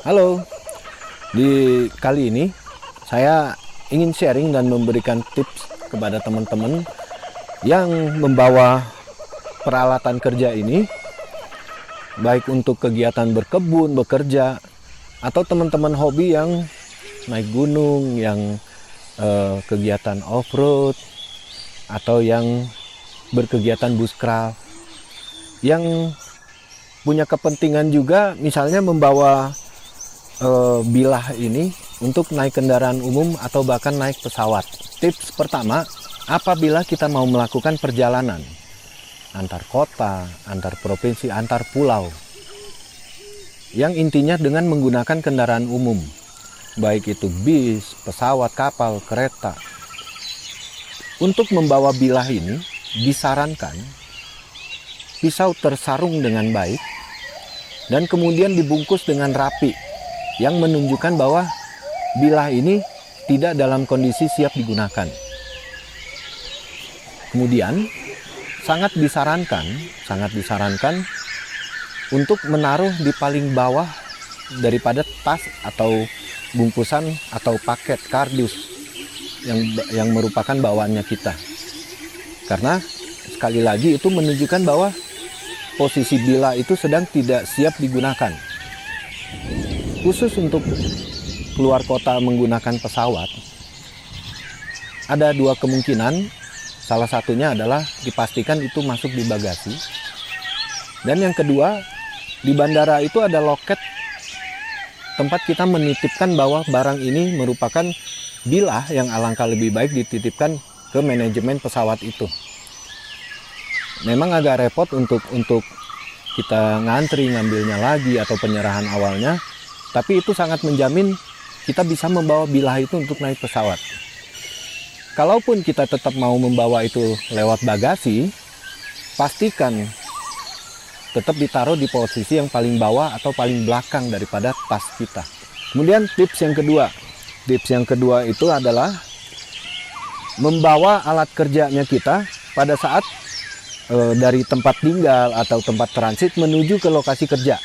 Halo, di kali ini saya ingin sharing dan memberikan tips kepada teman-teman yang membawa peralatan kerja ini, baik untuk kegiatan berkebun, bekerja, atau teman-teman hobi yang naik gunung, yang kegiatan off-road, atau yang berkegiatan bushcraft, yang punya kepentingan juga misalnya membawa bilah ini untuk naik kendaraan umum atau bahkan naik pesawat. Tips pertama, apabila kita mau melakukan perjalanan antar kota, antar provinsi, antar pulau, yang intinya dengan menggunakan kendaraan umum, baik itu bis, pesawat, kapal, kereta. Untuk membawa bilah ini disarankan pisau tersarung dengan baik dan kemudian dibungkus dengan rapi, yang menunjukkan bahwa bilah ini tidak dalam kondisi siap digunakan. Kemudian sangat disarankan untuk menaruh di paling bawah daripada tas atau bungkusan atau paket kardus yang merupakan bawaannya kita. Karena sekali lagi itu menunjukkan bahwa posisi bilah itu sedang tidak siap digunakan. Khusus untuk keluar kota menggunakan pesawat, ada dua kemungkinan. Salah satunya adalah dipastikan itu masuk di bagasi. Dan yang kedua, di bandara itu ada loket tempat kita menitipkan bahwa barang ini merupakan bilah yang alangkah lebih baik dititipkan ke manajemen pesawat itu. Memang agak repot untuk kita ngantri ngambilnya lagi atau penyerahan awalnya, tapi itu sangat menjamin kita bisa membawa bilah itu untuk naik pesawat. Kalaupun kita tetap mau membawa itu lewat bagasi, pastikan tetap ditaruh di posisi yang paling bawah atau paling belakang daripada tas kita. Kemudian tips yang kedua itu adalah membawa alat kerjanya kita pada saat dari tempat tinggal atau tempat transit menuju ke lokasi kerja.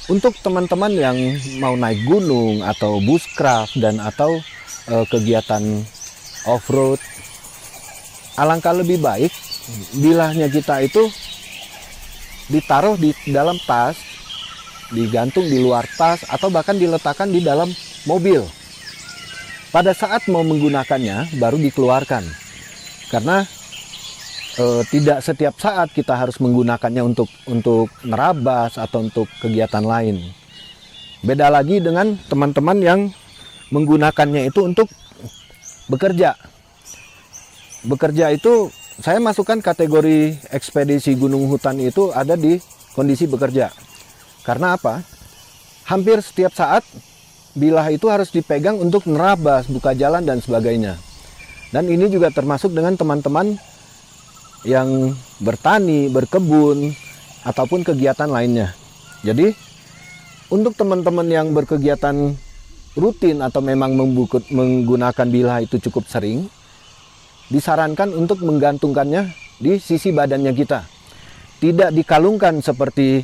Untuk teman-teman yang mau naik gunung atau bushcraft dan atau kegiatan off-road, alangkah lebih baik bilahnya kita itu ditaruh di dalam tas, digantung di luar tas, atau bahkan diletakkan di dalam mobil. Pada saat mau menggunakannya baru dikeluarkan, karena tidak setiap saat kita harus menggunakannya untuk nerabas atau untuk kegiatan lain. Beda lagi dengan teman-teman yang menggunakannya itu untuk bekerja. Bekerja itu saya masukkan kategori ekspedisi gunung hutan itu ada di kondisi bekerja. Karena apa? Hampir setiap saat bilah itu harus dipegang untuk nerabas, buka jalan dan sebagainya. Dan ini juga termasuk dengan teman-teman yang bertani, berkebun, ataupun kegiatan lainnya. Jadi, untuk teman-teman yang berkegiatan rutin atau memang menggunakan bilah itu cukup sering, disarankan untuk menggantungkannya di sisi badannya kita. Tidak dikalungkan seperti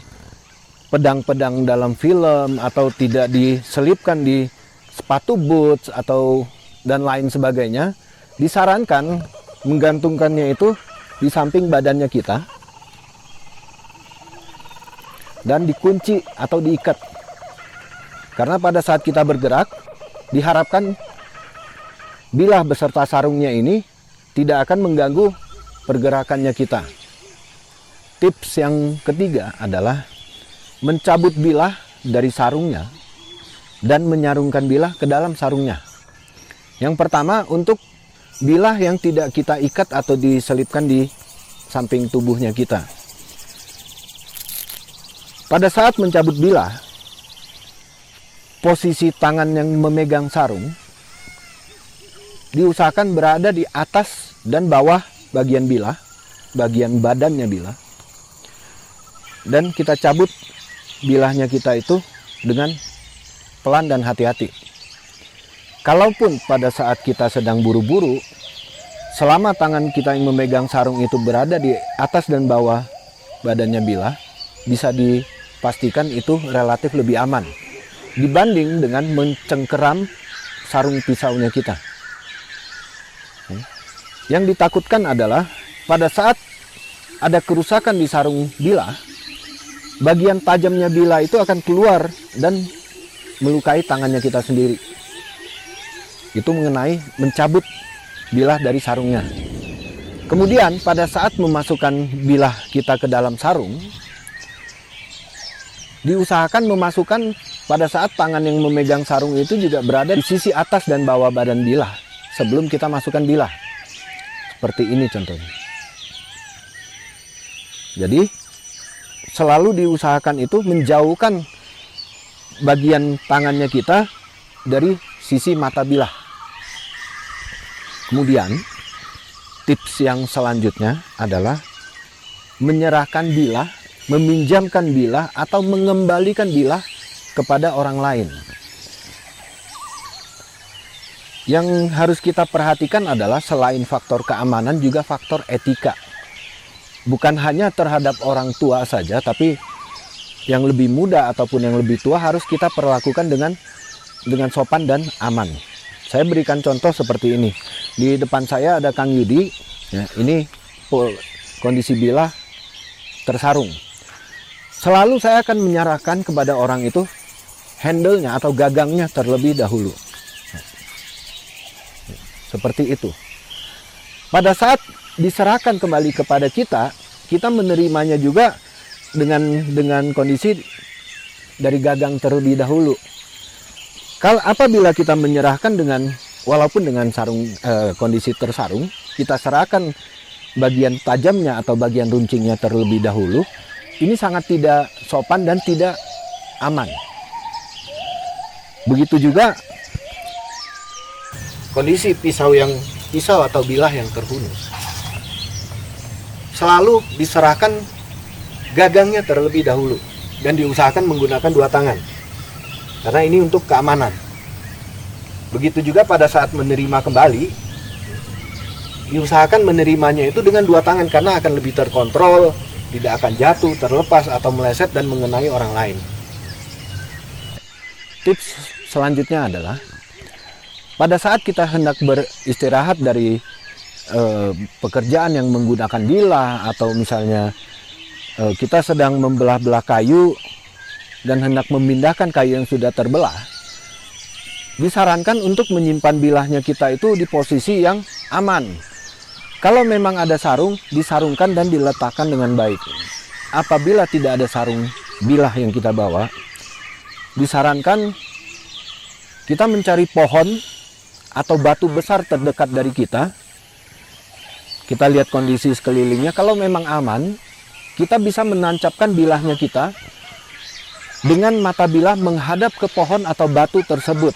pedang-pedang dalam film, atau tidak diselipkan di sepatu boots atau dan lain sebagainya. Disarankan menggantungkannya itu di samping badannya kita dan dikunci atau diikat. Karena pada saat kita bergerak, diharapkan bilah beserta sarungnya ini tidak akan mengganggu pergerakannya kita. Tips yang ketiga adalah mencabut bilah dari sarungnya dan menyarungkan bilah ke dalam sarungnya. Yang pertama, untuk bilah yang tidak kita ikat atau diselipkan di samping tubuhnya kita. Pada saat mencabut bilah, posisi tangan yang memegang sarung diusahakan berada di atas dan bawah bagian bilah, bagian badannya bilah. Dan kita cabut bilahnya kita itu dengan pelan dan hati-hati. Kalaupun pada saat kita sedang buru-buru, selama tangan kita yang memegang sarung itu berada di atas dan bawah badannya bilah, bisa pastikan itu relatif lebih aman dibanding dengan mencengkeram sarung pisaunya kita. Yang ditakutkan adalah pada saat ada kerusakan di sarung bilah, bagian tajamnya bilah itu akan keluar dan melukai tangannya kita sendiri. Itu mengenai mencabut bilah dari sarungnya. Kemudian pada saat memasukkan bilah kita ke dalam sarung, diusahakan memasukkan pada saat tangan yang memegang sarung itu juga berada di sisi atas dan bawah badan bilah sebelum kita masukkan bilah. Seperti ini contohnya. Jadi selalu diusahakan itu menjauhkan bagian tangannya kita dari sisi mata bilah. Kemudian tips yang selanjutnya adalah menyerahkan bilah, meminjamkan bilah atau mengembalikan bilah kepada orang lain. Yang harus kita perhatikan adalah selain faktor keamanan juga faktor etika. Bukan hanya terhadap orang tua saja, tapi yang lebih muda ataupun yang lebih tua harus kita perlakukan dengan sopan dan aman. Saya berikan contoh seperti ini. Di depan saya ada Kang Yudi. Ya, ini kondisi bilah tersarung. Selalu saya akan menyerahkan kepada orang itu handle-nya atau gagangnya terlebih dahulu. Seperti itu. Pada saat diserahkan kembali kepada kita, kita menerimanya juga dengan kondisi dari gagang terlebih dahulu. Kalau apabila kita menyerahkan walaupun dengan kondisi tersarung, kita serahkan bagian tajamnya atau bagian runcingnya terlebih dahulu, ini sangat tidak sopan dan tidak aman. Begitu juga kondisi pisau atau bilah yang terhunus. Selalu diserahkan gagangnya terlebih dahulu dan diusahakan menggunakan dua tangan. Karena ini untuk keamanan. Begitu juga pada saat menerima kembali, diusahakan menerimanya itu dengan dua tangan karena akan lebih terkontrol, tidak akan jatuh, terlepas atau meleset dan mengenai orang lain. Tips selanjutnya adalah pada saat kita hendak beristirahat dari pekerjaan yang menggunakan bilah atau misalnya kita sedang membelah-belah kayu dan hendak memindahkan kayu yang sudah terbelah, disarankan untuk menyimpan bilahnya kita itu di posisi yang aman. Kalau memang ada sarung, disarungkan dan diletakkan dengan baik. Apabila tidak ada sarung bilah yang kita bawa, disarankan kita mencari pohon atau batu besar terdekat dari kita. Kita lihat kondisi sekelilingnya, kalau memang aman, kita bisa menancapkan bilahnya kita dengan mata bilah menghadap ke pohon atau batu tersebut.